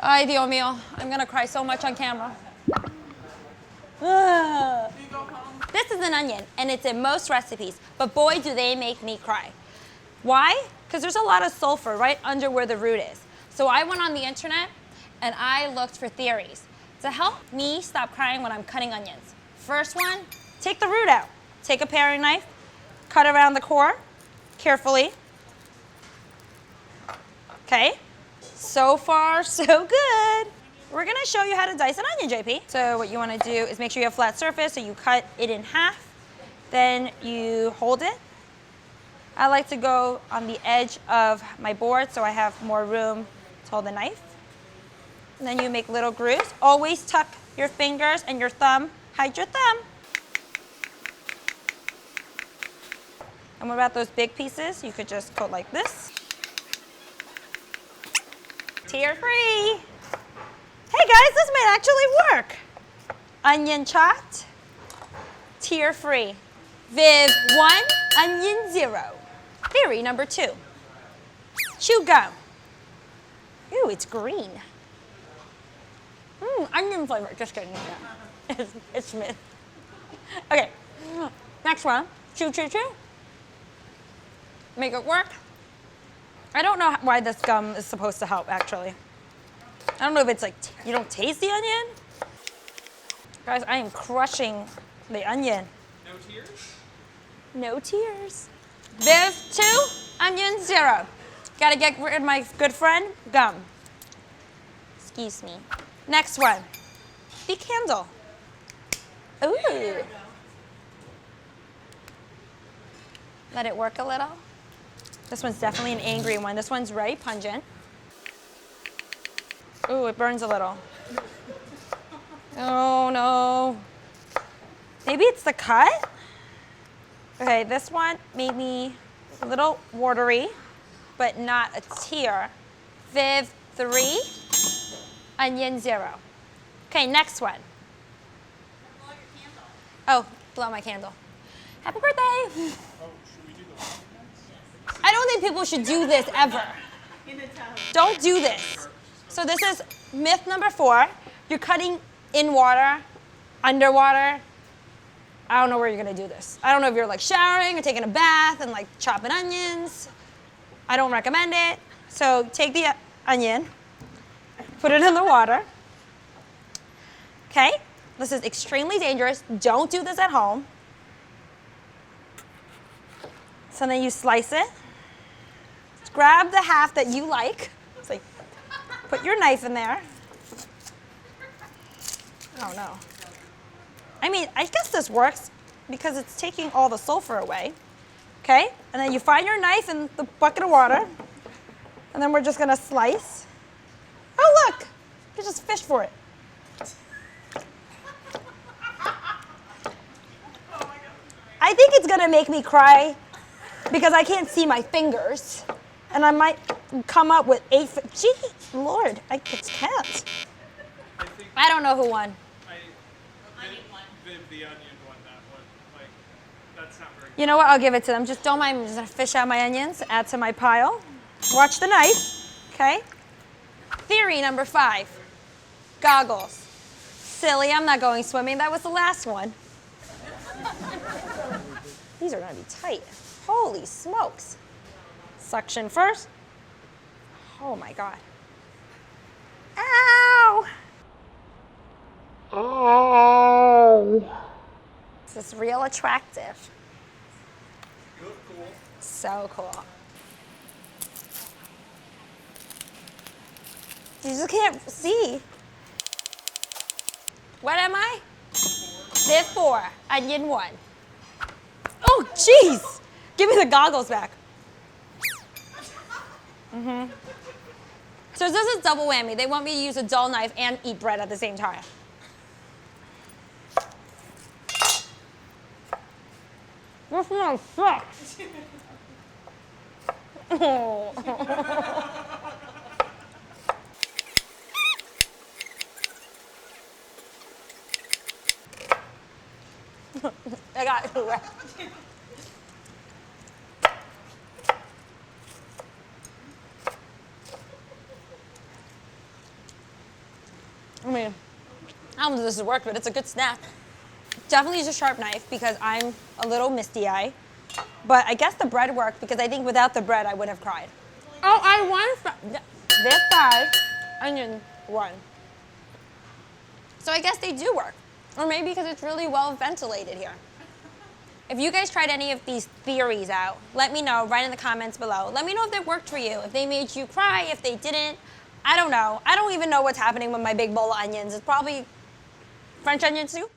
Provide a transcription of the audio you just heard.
Ay, Dios mío. I'm gonna cry so much on camera. Ugh. This is an onion, and it's in most recipes, but boy, do they make me cry. Why? Because there's a lot of sulfur right under where the root is. So I went on the internet, and I looked for theories to help me stop crying when I'm cutting onions. First one, take the root out. Take a paring knife, cut around the core, carefully. Okay, so far, so good. We're gonna show you how to dice an onion, JP. So what you wanna do is make sure you have a flat surface, so you cut it in half, then you hold it. I like to go on the edge of my board so I have more room to hold the knife. And then you make little grooves. Always tuck your fingers and your thumb, hide your thumb. And what about those big pieces? You could just go like this. Tear-free. Hey guys, this might actually work. Onion chopped, tear-free. Viv 1, onion 0. Theory number 2. Chew gum. Ooh, it's green. Onion flavor. Just kidding. Yeah. It's Smith. Okay, next one. Chew, chew, chew. Make it work. I don't know why this gum is supposed to help, actually. I don't know if it's like, you don't taste the onion? Guys, I am crushing the onion. No tears? No tears. Viv 2, onion 0. Gotta get rid of my good friend, gum. Excuse me. Next one, the candle. Ooh. Let it work a little. This one's definitely an angry one. This one's very pungent. Ooh, it burns a little. Oh no. Maybe it's the cut? Okay, this one made me a little watery, but not a tear. Viv 3, onion 0. Okay, next one. Blow your candle. Oh, blow my candle. Happy birthday. Oh, should we do the hot ones? I don't think people should do this ever. In the tub. Don't do this. So this is myth number 4. You're cutting in water, underwater. I don't know where you're gonna do this. I don't know if you're like showering or taking a bath and like chopping onions. I don't recommend it. So take the onion, put it in the water. Okay, this is extremely dangerous. Don't do this at home. So then you slice it. Grab the half that you like. It's like, put your knife in there. Oh no. I mean, I guess this works because it's taking all the sulfur away. Okay, and then you find your knife in the bucket of water. And then we're just gonna slice. Oh look, you just fish for it. I think it's gonna make me cry because I can't see my fingers. And I might come up with 8, gee, Lord, I just can't. I don't know who won. Viv, the onion one, that one. Like, that's not very good. You know what, I'll give it to them. Just don't mind, I'm just gonna fish out my onions, add to my pile. Watch the knife, okay? Theory number 5, goggles. Silly, I'm not going swimming, that was the last one. These are gonna be tight. Holy smokes. Suction first. Oh my God. Ow! Oh. This is real attractive. You look cool. So cool. You just can't see. What am I? Viv 4, onion 1. Oh, jeez! Give me the goggles back. So this is double whammy. They want me to use a dull knife and eat bread at the same time. This one sucks. Oh. I got it wet. I mean, I don't know if this has worked, but it's a good snack. Definitely use a sharp knife because I'm a little misty-eyed. But I guess the bread worked because I think without the bread, I would have cried. Oh, I want this 5, onion 1. So I guess they do work. Or maybe because it's really well ventilated here. If you guys tried any of these theories out, let me know right in the comments below. Let me know if they worked for you, if they made you cry, if they didn't. I don't know. I don't even know what's happening with my big bowl of onions. It's probably French onion soup.